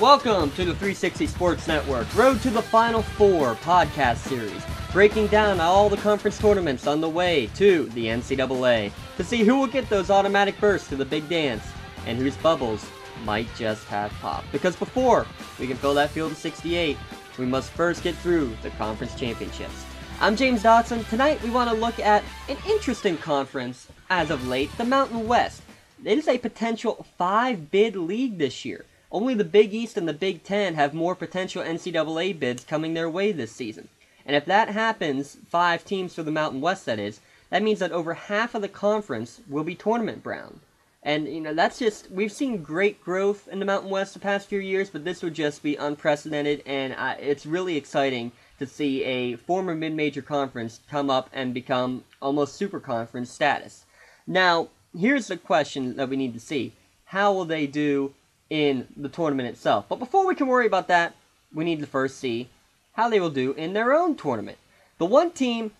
Welcome to the 360 Sports Network Road to the Final Four podcast series, breaking down all the conference tournaments on the way to the NCAA to see who will get those automatic berths to the big dance and whose bubbles might just have popped. Because before we can fill that field of 68, we must first get through the conference championships. I'm James Dotson. Tonight we want to look at an interesting conference as of late, the Mountain West. It is a potential 5-bid league this year. Only the Big East and the Big Ten have more potential NCAA bids coming their way this season. And if that happens, 5 teams for the Mountain West that is, that means that over half of the conference will be tournament bound. And, that's just, we've seen great growth in the Mountain West the past few years, but this would just be unprecedented, and it's really exciting to see a former mid-major conference come up and become almost super conference status. Now, here's the question that we need to see. How will they do in the tournament itself? But before we can worry about that, we need to first see how they will do in their own tournament. The one team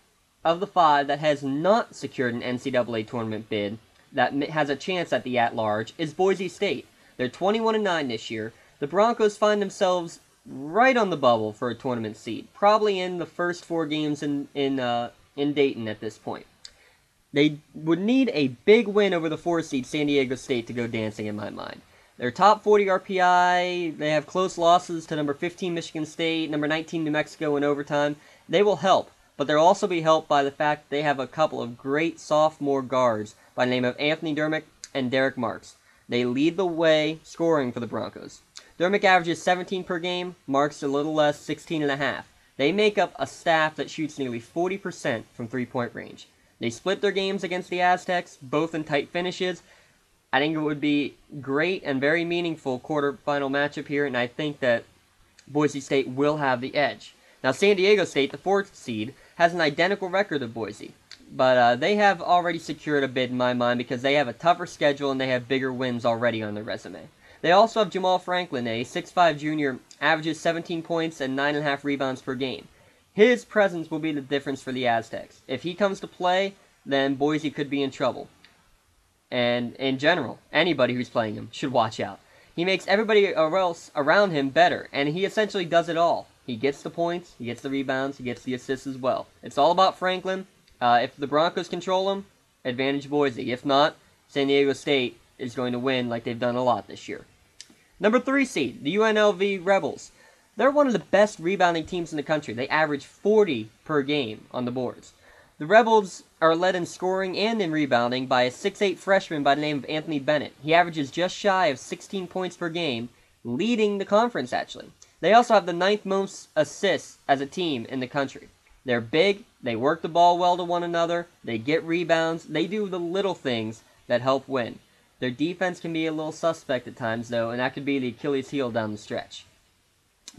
of the 5 that has not secured an NCAA tournament bid that has a chance at the at-large is Boise State. They're 21-9 this year. The Broncos find themselves right on the bubble for a tournament seed, probably in the first 4 games in Dayton at this point. They would need a big win over the 4 seed San Diego State to go dancing in my mind. They're top 40 RPI, they have close losses to number 15 Michigan State, number 19 New Mexico in overtime. They will help, but they'll also be helped by the fact that they have a couple of great sophomore guards by the name of Anthony Dermick and Derek Marks. They lead the way scoring for the Broncos. Dermick averages 17 per game, Marks a little less, 16.5. They make up a staff that shoots nearly 40% from three-point range. They split their games against the Aztecs, both in tight finishes. I think it would be great and very meaningful quarterfinal matchup here, and I think that Boise State will have the edge. Now, San Diego State, the 4th seed, has an identical record of Boise, but they have already secured a bid in my mind because they have a tougher schedule and they have bigger wins already on their resume. They also have Jamal Franklin, a 6'5 junior, averages 17 points and 9.5 rebounds per game. His presence will be the difference for the Aztecs. If he comes to play, then Boise could be in trouble. And in general, anybody who's playing him should watch out. He makes everybody else around him better, and he essentially does it all. He gets the points, he gets the rebounds, he gets the assists as well. It's all about Franklin. If the Broncos control him, advantage Boise. If not, San Diego State is going to win like they've done a lot this year. Number 3 seed, the UNLV Rebels. They're one of the best rebounding teams in the country. They average 40 per game on the boards. The Rebels are led in scoring and in rebounding by a 6'8 freshman by the name of Anthony Bennett. He averages just shy of 16 points per game, leading the conference, actually. They also have the 9th most assists as a team in the country. They're big, they work the ball well to one another, they get rebounds, they do the little things that help win. Their defense can be a little suspect at times, though, and that could be the Achilles heel down the stretch.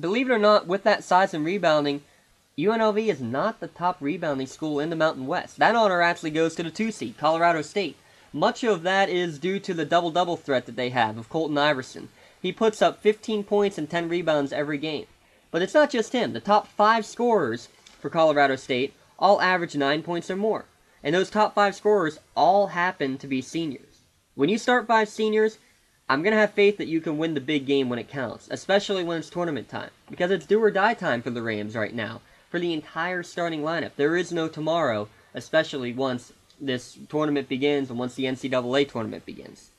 Believe it or not, with that size and rebounding, UNLV is not the top rebounding school in the Mountain West. That honor actually goes to the 2 seed, Colorado State. Much of that is due to the double-double threat that they have of Colton Iverson. He puts up 15 points and 10 rebounds every game. But it's not just him. The top 5 scorers for Colorado State all average 9 points or more. And those top 5 scorers all happen to be seniors. When you start 5 seniors, I'm going to have faith that you can win the big game when it counts, especially when it's tournament time, because it's do or die time for the Rams right now. For the entire starting lineup. There is no tomorrow, especially once this tournament begins and once the NCAA tournament begins.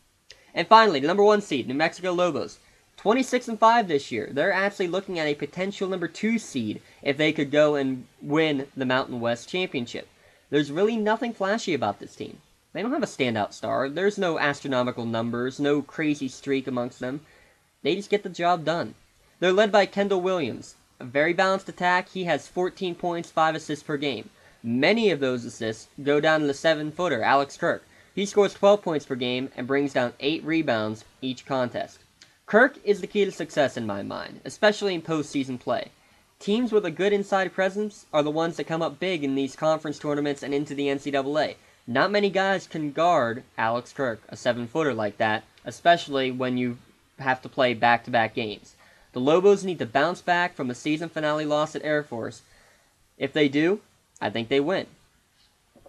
And finally, the number 1 seed, New Mexico Lobos. 26-5 this year. They're actually looking at a potential number 2 seed if they could go and win the Mountain West Championship. There's really nothing flashy about this team. They don't have a standout star. There's no astronomical numbers, no crazy streak amongst them. They just get the job done. They're led by Kendall Williams. A very balanced attack. He has 14 points, 5 assists per game. Many of those assists go down to the 7-footer, Alex Kirk. He scores 12 points per game and brings down 8 rebounds each contest. Kirk is the key to success in my mind, especially in postseason play. Teams with a good inside presence are the ones that come up big in these conference tournaments and into the NCAA. Not many guys can guard Alex Kirk, a 7-footer like that, especially when you have to play back-to-back games. The Lobos need to bounce back from the season finale loss at Air Force. If they do, I think they win.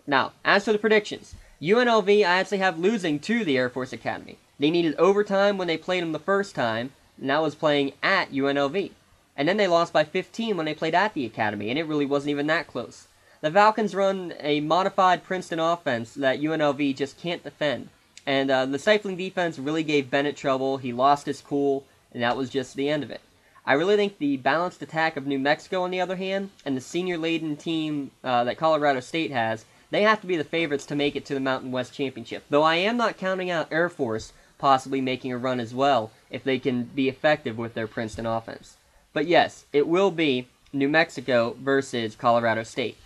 Now, as for the predictions, UNLV I actually have losing to the Air Force Academy. They needed overtime when they played them the first time, and that was playing at UNLV. And then they lost by 15 when they played at the Academy, and it really wasn't even that close. The Falcons run a modified Princeton offense that UNLV just can't defend. And the stifling defense really gave Bennett trouble. He lost his cool, and that was just the end of it. I really think the balanced attack of New Mexico, on the other hand, and the senior-laden team that Colorado State has, they have to be the favorites to make it to the Mountain West Championship. Though I am not counting out Air Force possibly making a run as well if they can be effective with their Princeton offense. But yes, it will be New Mexico versus Colorado State.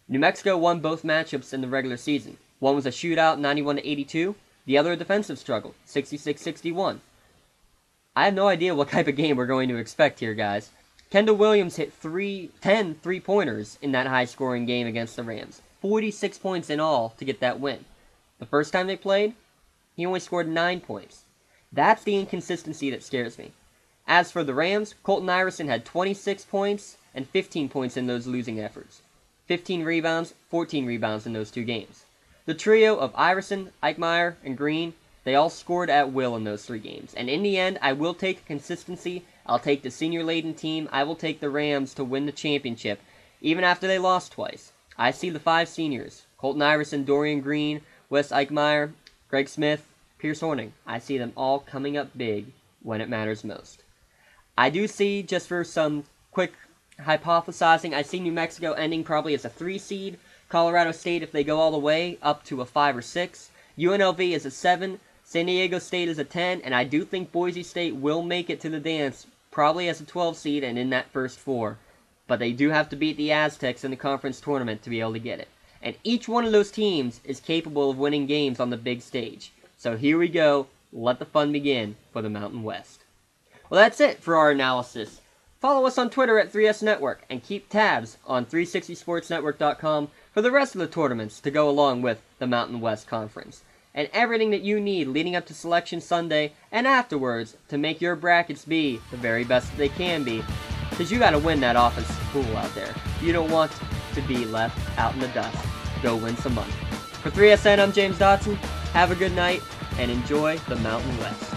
New Mexico won both matchups in the regular season. One was a shootout, 91-82. The other a defensive struggle, 66-61. I have no idea what type of game we're going to expect here, guys. Kendall Williams hit 10 three-pointers in that high-scoring game against the Rams. 46 points in all to get that win. The first time they played, he only scored 9 points. That's the inconsistency that scares me. As for the Rams, Colton Iverson had 26 points and 15 points in those losing efforts. 15 rebounds, 14 rebounds in those two games. The trio of Iverson, Eichmeyer, and Green, they all scored at will in those 3 games. And in the end, I will take consistency. I'll take the senior-laden team. I will take the Rams to win the championship, even after they lost twice. I see the 5 seniors, Colton Iverson, Dorian Green, Wes Eichmeyer, Greg Smith, Pierce Horning. I see them all coming up big when it matters most. I do see, just for some quick hypothesizing, I see New Mexico ending probably as a 3 seed, Colorado State, if they go all the way, up to a 5 or 6, UNLV is a 7, San Diego State is a 10, and I do think Boise State will make it to the dance, probably as a 12 seed and in that first 4. But they do have to beat the Aztecs in the conference tournament to be able to get it. And each one of those teams is capable of winning games on the big stage. So here we go, let the fun begin for the Mountain West. Well, that's it for our analysis. Follow us on Twitter at 3S Network, and keep tabs on 360sportsnetwork.com for the rest of the tournaments to go along with the Mountain West Conference. And everything that you need leading up to Selection Sunday and afterwards to make your brackets be the very best that they can be. Because you got to win that offensive pool out there. You don't want to be left out in the dust. Go win some money. For 3SN, I'm James Dotson. Have a good night and enjoy the Mountain West.